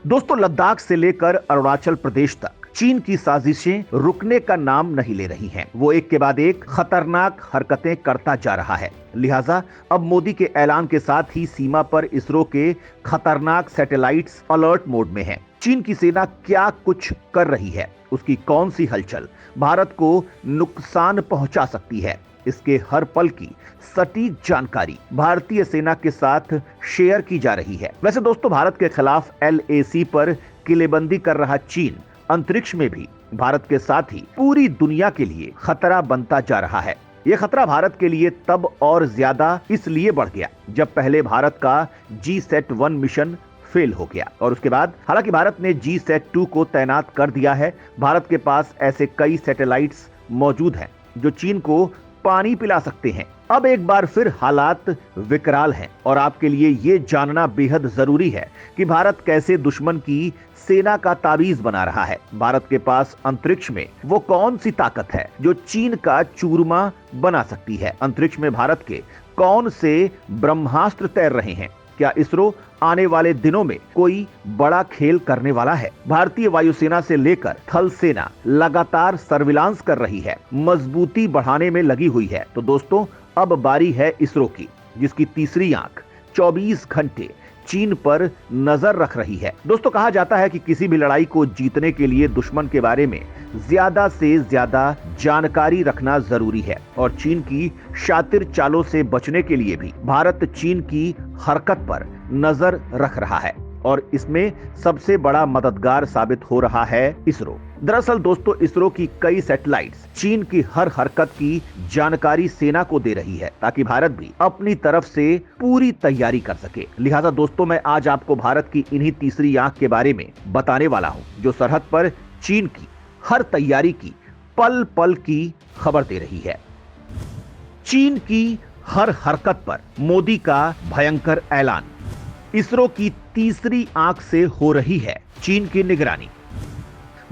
दोस्तों, लद्दाख से लेकर अरुणाचल प्रदेश तक चीन की साजिशें रुकने का नाम नहीं ले रही हैं। वो एक के बाद एक खतरनाक हरकतें करता जा रहा है। लिहाजा अब मोदी के ऐलान के साथ ही सीमा पर इसरो के खतरनाक सैटेलाइट्स अलर्ट मोड में हैं। चीन की सेना क्या कुछ कर रही है, उसकी कौन सी हलचल भारत को नुकसान पहुंचा सकती है, इसके हर पल की सटीक जानकारी भारतीय सेना के साथ शेयर की जा रही है। वैसे दोस्तों, भारत के खिलाफ LAC पर किलेबंदी कर रहा चीन अंतरिक्ष में भी भारत के साथ ही पूरी दुनिया के लिए खतरा बनता जा रहा है। यह खतरा भारत के लिए तब और ज्यादा इसलिए बढ़ गया जब पहले भारत का GSAT-1 मिशन फेल हो गया और उसके बाद हालांकि भारत ने GSAT-2 को तैनात कर दिया है। भारत के पास ऐसे कई सैटेलाइट्स मौजूद हैं जो चीन को पानी पिला सकते हैं। अब एक बार फिर हालात विकराल हैं और आपके लिए ये जानना बेहद जरूरी है कि भारत कैसे दुश्मन की सेना का ताबीज बना रहा है। भारत के पास अंतरिक्ष में वो कौन सी ताकत है जो चीन का चूरमा बना सकती है। अंतरिक्ष में भारत के कौन से ब्रह्मास्त्र तैर रहे हैं। क्या इसरो आने वाले दिनों में कोई बड़ा खेल करने वाला है। भारतीय वायुसेना से लेकर थल सेना लगातार सर्विलांस कर रही है, मजबूती बढ़ाने में लगी हुई है। तो दोस्तों, अब बारी है इसरो की, जिसकी तीसरी आंख 24 घंटे चीन पर नजर रख रही है। दोस्तों, कहा जाता है कि किसी भी लड़ाई को जीतने के लिए दुश्मन के बारे में ज्यादा से ज्यादा जानकारी रखना जरूरी है और चीन की शातिर चालों से बचने के लिए भी भारत चीन की हरकत पर नजर रख रहा है और इसमें सबसे बड़ा मददगार साबित हो रहा है इसरो। दरअसल दोस्तों, इसरो की कई सैटेलाइट्स चीन की हर हरकत की जानकारी सेना को दे रही है ताकि भारत भी अपनी तरफ से पूरी तैयारी कर सके। लिहाजा दोस्तों, मैं आज आपको भारत की इन्हीं तीसरी आंख के बारे में बताने वाला हूं जो सरहद पर चीन की हर तैयारी की पल पल की खबर दे रही है। चीन की हर हरकत पर मोदी का भयंकर ऐलान। इसरो की तीसरी आंख से हो रही है चीन की निगरानी।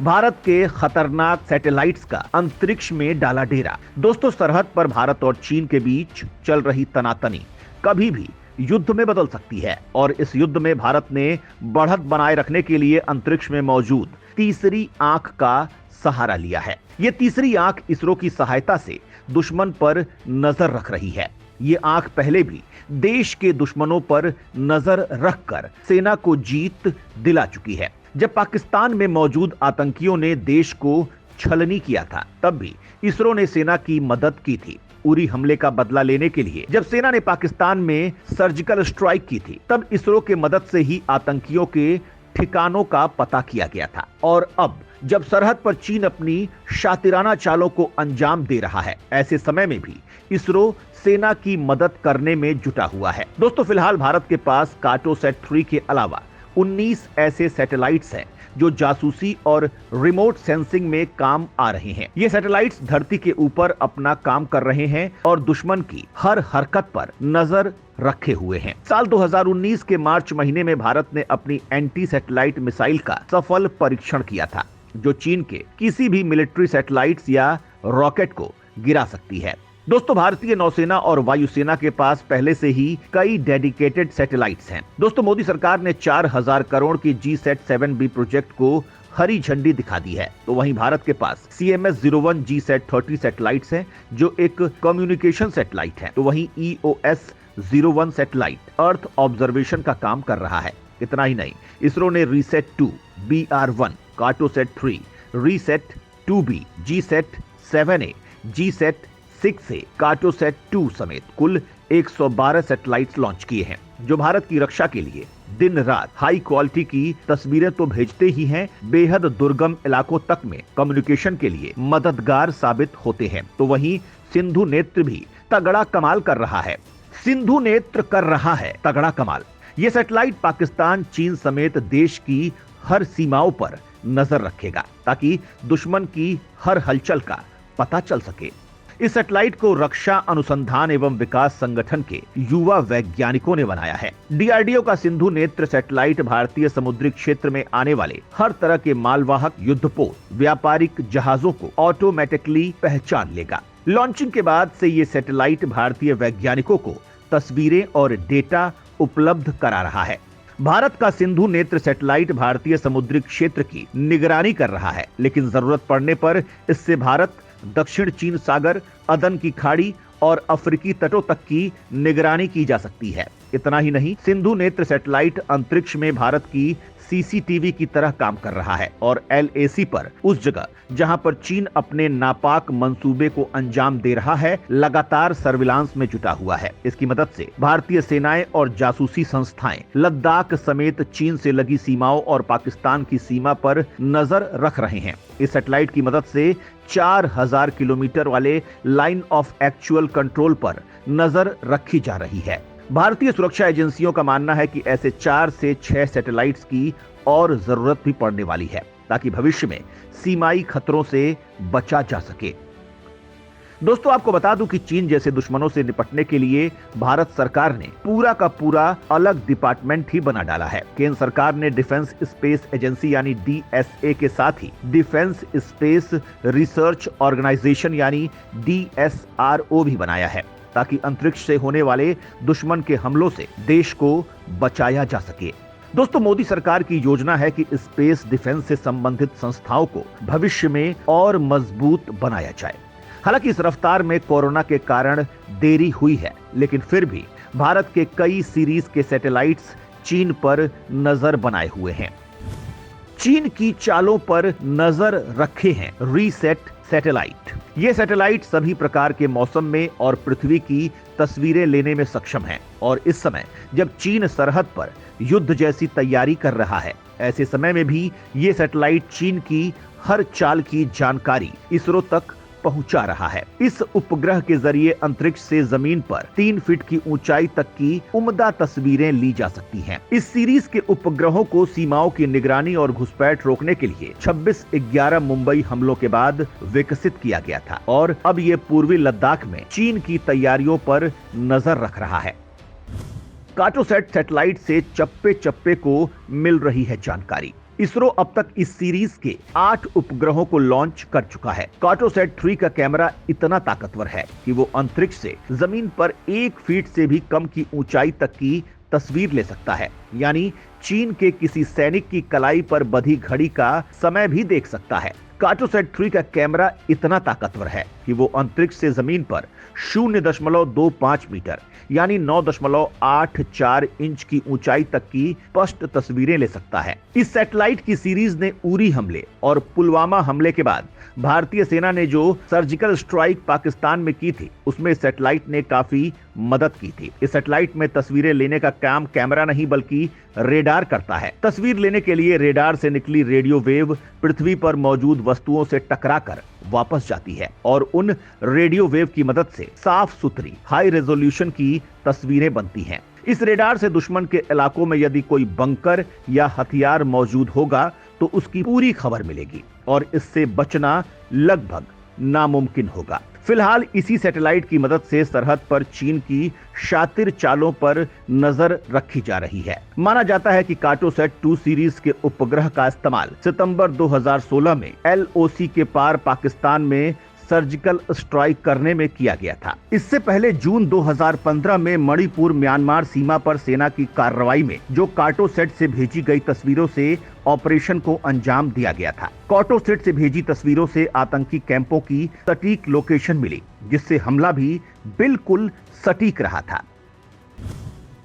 भारत के खतरनाक सैटेलाइट्स का अंतरिक्ष में डाला डेरा। दोस्तों, सरहद पर भारत और चीन के बीच चल रही तनातनी कभी भी युद्ध में बदल सकती है और इस युद्ध में भारत ने बढ़त बनाए रखने के लिए अंतरिक्ष में मौजूद तीसरी आंख का सहारा लिया है। ये तीसरी आंख इसरो की सहायता से दुश्मन पर नजर रख रही है। ये आंख पहले भी देश के दुश्मनों पर नजर रखकर सेना को जीत दिला चुकी है। जब पाकिस्तान में मौजूद आतंकियों ने देश को छलनी किया था, तब भी इसरो ने सेना की मदद की थी। उरी हमले का बदला लेने के लिए जब सेना ने पाकिस्तान में सर्जिकल स्ट्राइक की थी, तब इसरो के मदद से ही आतंकियों के ठिकानों का पता किया गया था। और अब जब सरहद पर चीन अपनी शातिराना चालों को अंजाम दे रहा है, ऐसे समय में भी इसरो सेना की मदद करने में जुटा हुआ है। दोस्तों, फिलहाल भारत के पास कार्टोसैट-3 के अलावा 19 ऐसे सैटेलाइट्स हैं जो जासूसी और रिमोट सेंसिंग में काम आ रहे हैं। ये सैटेलाइट्स धरती के ऊपर अपना काम कर रहे हैं और दुश्मन की हर हरकत पर नजर रखे हुए हैं। साल 2019 के मार्च महीने में भारत ने अपनी एंटी सैटेलाइट मिसाइल का सफल परीक्षण किया था, जो चीन के किसी भी मिलिट्री सैटेलाइट्स या रॉकेट को गिरा सकती है। दोस्तों, भारतीय नौसेना और वायुसेना के पास पहले से ही कई डेडिकेटेड सैटेलाइट्स हैं। दोस्तों, मोदी सरकार ने 4000 करोड़ की GSAT-7B प्रोजेक्ट को हरी झंडी दिखा दी है। तो वहीं भारत के पास CMS-01 GSAT-30 सैटेलाइट्स हैं जो एक कम्युनिकेशन सैटेलाइट है। तो वहीं EOS-01 सैटेलाइट अर्थ ऑब्जर्वेशन का काम कर रहा है। इतना ही नहीं, इसरो ने RISAT-2, BR-1, कार्टोसैट-3, RISAT-2B, GSAT-7A, GSAT-6A, कार्टोसैट-2 समेत कुल 112 सैटेलाइट्स लॉन्च किए हैं जो भारत की रक्षा के लिए दिन रात हाई क्वालिटी की तस्वीरें तो भेजते ही हैं, बेहद दुर्गम इलाकों तक में कम्युनिकेशन के लिए मददगार साबित होते हैं। तो वहीं सिंधु नेत्र भी तगड़ा कमाल कर रहा है। सिंधु नेत्र कर रहा है तगड़ा कमाल। ये सैटेलाइट पाकिस्तान, चीन समेत देश की हर सीमाओं पर नजर रखेगा ताकि दुश्मन की हर हलचल का पता चल सके। इस सैटेलाइट को रक्षा अनुसंधान एवं विकास संगठन के युवा वैज्ञानिकों ने बनाया है। DRDO का सिंधु नेत्र सैटेलाइट भारतीय समुद्री क्षेत्र में आने वाले हर तरह के मालवाहक, युद्धपोत, व्यापारिक जहाजों को ऑटोमेटिकली पहचान लेगा। लॉन्चिंग के बाद से ये सैटेलाइट भारतीय वैज्ञानिकों को तस्वीरें और डेटा उपलब्ध करा रहा है। भारत का सिंधु नेत्र सैटेलाइट भारतीय समुद्री क्षेत्र की निगरानी कर रहा है, लेकिन जरूरत पड़ने पर इससे भारत, दक्षिण चीन सागर, अदन की खाड़ी और अफ्रीकी तटों तक की निगरानी की जा सकती है। इतना ही नहीं, सिंधु नेत्र सैटेलाइट अंतरिक्ष में भारत की सीसीटीवी की तरह काम कर रहा है और LAC पर उस जगह जहां पर चीन अपने नापाक मंसूबे को अंजाम दे रहा है, लगातार सर्विलांस में जुटा हुआ है। इसकी मदद से भारतीय सेनाएं और जासूसी संस्थाएं लद्दाख समेत चीन से लगी सीमाओं और पाकिस्तान की सीमा पर नजर रख रहे हैं। इस सैटेलाइट की मदद से 4000 किलोमीटर वाले लाइन ऑफ एक्चुअल कंट्रोल पर नजर रखी जा रही है। भारतीय सुरक्षा एजेंसियों का मानना है कि ऐसे 4 से 6 सैटेलाइट्स की और जरूरत भी पड़ने वाली है, ताकि भविष्य में सीमाई खतरों से बचा जा सके। दोस्तों, आपको बता दूं कि चीन जैसे दुश्मनों से निपटने के लिए भारत सरकार ने पूरा का पूरा अलग डिपार्टमेंट ही बना डाला है। केंद्र सरकार ने डिफेंस स्पेस एजेंसी यानी DSA के साथ ही डिफेंस स्पेस रिसर्च ऑर्गेनाइजेशन यानी DSRO भी बनाया है, ताकि अंतरिक्ष से होने वाले दुश्मन के हमलों से देश को बचाया जा सके। दोस्तों, मोदी सरकार की योजना है कि स्पेस डिफेंस से संबंधित संस्थाओं को भविष्य में और मजबूत बनाया जाए। हालांकि इस रफ्तार में कोरोना के कारण देरी हुई है, लेकिन फिर भी भारत के कई सीरीज के सैटेलाइट्स चीन पर नजर बनाए हुए हैं। चीन की चालों पर नजर रखे हैं रीसेट सैटेलाइट। ये सैटेलाइट सभी प्रकार के मौसम में और पृथ्वी की तस्वीरें लेने में सक्षम है और इस समय जब चीन सरहद पर युद्ध जैसी तैयारी कर रहा है, ऐसे समय में भी ये सैटेलाइट चीन की हर चाल की जानकारी इसरो तक पहुंचा रहा है। इस उपग्रह के जरिए अंतरिक्ष से जमीन पर 3 फीट की ऊंचाई तक की उम्दा तस्वीरें ली जा सकती हैं। इस सीरीज के उपग्रहों को सीमाओं की निगरानी और घुसपैठ रोकने के लिए 26/11 मुंबई हमलों के बाद विकसित किया गया था और अब ये पूर्वी लद्दाख में चीन की तैयारियों पर नजर रख रहा है। कार्टोसैट सैटेलाइट से चप्पे चप्पे को मिल रही है जानकारी। इसरो अब तक इस सीरीज के 8 उपग्रहों को लॉन्च कर चुका है। कार्टोसैट 3 का कैमरा इतना ताकतवर है कि वो अंतरिक्ष से जमीन पर 1 फीट से भी कम की ऊंचाई तक की तस्वीर ले सकता है, यानी चीन के किसी सैनिक की कलाई पर बंधी घड़ी का समय भी देख सकता है। कार्टोसैट 3 का कैमरा इतना ताकतवर है कि वो अंतरिक्ष से जमीन पर 0.25 मीटर यानी 9.84 इंच की ऊंचाई तक की स्पष्ट तस्वीरें ले सकता है। इस सैटेलाइट की सीरीज ने उरी हमले और पुलवामा हमले के बाद भारतीय सेना ने जो सर्जिकल स्ट्राइक पाकिस्तान में की थी, उसमें सैटेलाइट ने काफी मदद की थी। इस सैटेलाइट में तस्वीरें लेने का काम कैमरा नहीं बल्कि रेडार करता है। तस्वीर लेने के लिए रेडार से निकली रेडियो वेव पृथ्वी पर मौजूद वस्तुओं से टकराकर वापस जाती है और उन रेडियो वेव की मदद से साफ सुथरी हाई रेजोल्यूशन की तस्वीरें बनती हैं। इस रेडार से दुश्मन के इलाकों में यदि कोई बंकर या हथियार मौजूद होगा तो उसकी पूरी खबर मिलेगी और इससे बचना लगभग नामुमकिन होगा। फिलहाल इसी सैटेलाइट की मदद से सरहद पर चीन की शातिर चालों पर नजर रखी जा रही है। माना जाता है कि कार्टोसैट 2 सीरीज के उपग्रह का इस्तेमाल सितंबर 2016 में LOC के पार पाकिस्तान में सर्जिकल स्ट्राइक करने में किया गया था। इससे पहले जून 2015 में मणिपुर म्यांमार सीमा पर सेना की कार्रवाई में जो कार्टोसैट से भेजी गई तस्वीरों से ऑपरेशन को अंजाम दिया गया था। कार्टोसैट से भेजी तस्वीरों से आतंकी कैंपों की सटीक लोकेशन मिली, जिससे हमला भी बिल्कुल सटीक रहा था।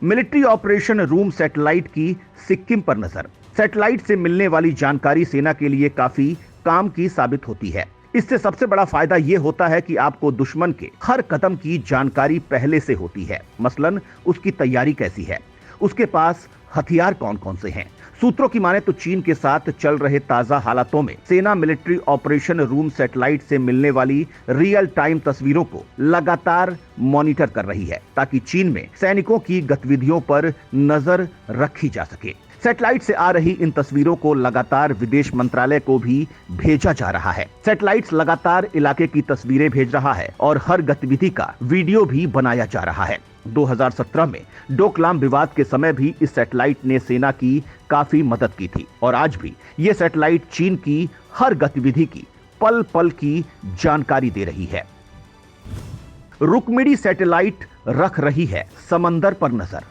मिलिट्री ऑपरेशन रूम सैटेलाइट की सिक्किम पर नजर। सैटेलाइट से मिलने वाली जानकारी सेना के लिए काफी काम की साबित होती है। इससे सबसे बड़ा फायदा यह होता है कि आपको दुश्मन के हर कदम की जानकारी पहले से होती है। मसलन उसकी तैयारी कैसी है, उसके पास हथियार कौन कौन से हैं। सूत्रों की माने तो चीन के साथ चल रहे ताजा हालातों में सेना मिलिट्री ऑपरेशन रूम सैटेलाइट से मिलने वाली रियल टाइम तस्वीरों को लगातार मॉनिटर कर रही है, ताकि चीन में सैनिकों की गतिविधियों पर नजर रखी जा सके। सैटेलाइट से आ रही इन तस्वीरों को लगातार विदेश मंत्रालय को भी भेजा जा रहा है। सैटेलाइट लगातार इलाके की तस्वीरें भेज रहा है और हर गतिविधि का वीडियो भी बनाया जा रहा है। 2017 में डोकलाम विवाद के समय भी इस सैटेलाइट ने सेना की काफी मदद की थी और आज भी ये सैटेलाइट चीन की हर गतिविधि की पल पल की जानकारी दे रही है। रुक्मिणी सैटेलाइट रख रही है समंदर पर नजर।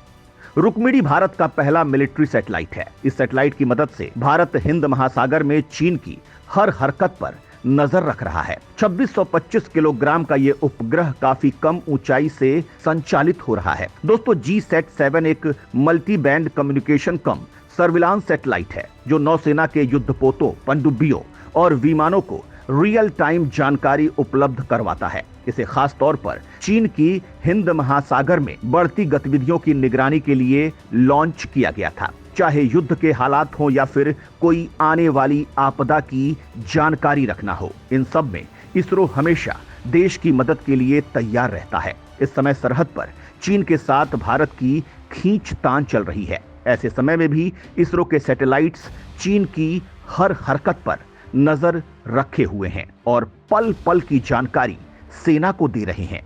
रुक्मिणी भारत का पहला मिलिट्री सैटेलाइट है। इस सैटेलाइट की मदद से भारत हिंद महासागर में चीन की हर हरकत पर नजर रख रहा है। 2625 किलोग्राम का ये उपग्रह काफी कम ऊंचाई से संचालित हो रहा है। दोस्तों, GSAT-7 एक मल्टी बैंड कम्युनिकेशन कम सर्विलांस सैटेलाइट है जो नौसेना के युद्धपोतों, पनडुब्बियों और विमानों को रियल टाइम जानकारी उपलब्ध करवाता है। इसे खास तौर पर चीन की हिंद महासागर में बढ़ती गतिविधियों की निगरानी के लिए लॉन्च किया गया था। चाहे युद्ध के हालात हो या फिर कोई आने वाली आपदा की जानकारी रखना हो, इन सब में इसरो हमेशा देश की मदद के लिए तैयार रहता है। इस समय सरहद पर चीन के साथ भारत की खींचतान चल रही है। ऐसे समय में भी इसरो के सैटेलाइट्स चीन की हर हरकत पर नजर रखे हुए हैं और पल पल की जानकारी सेना को दे रहे हैं।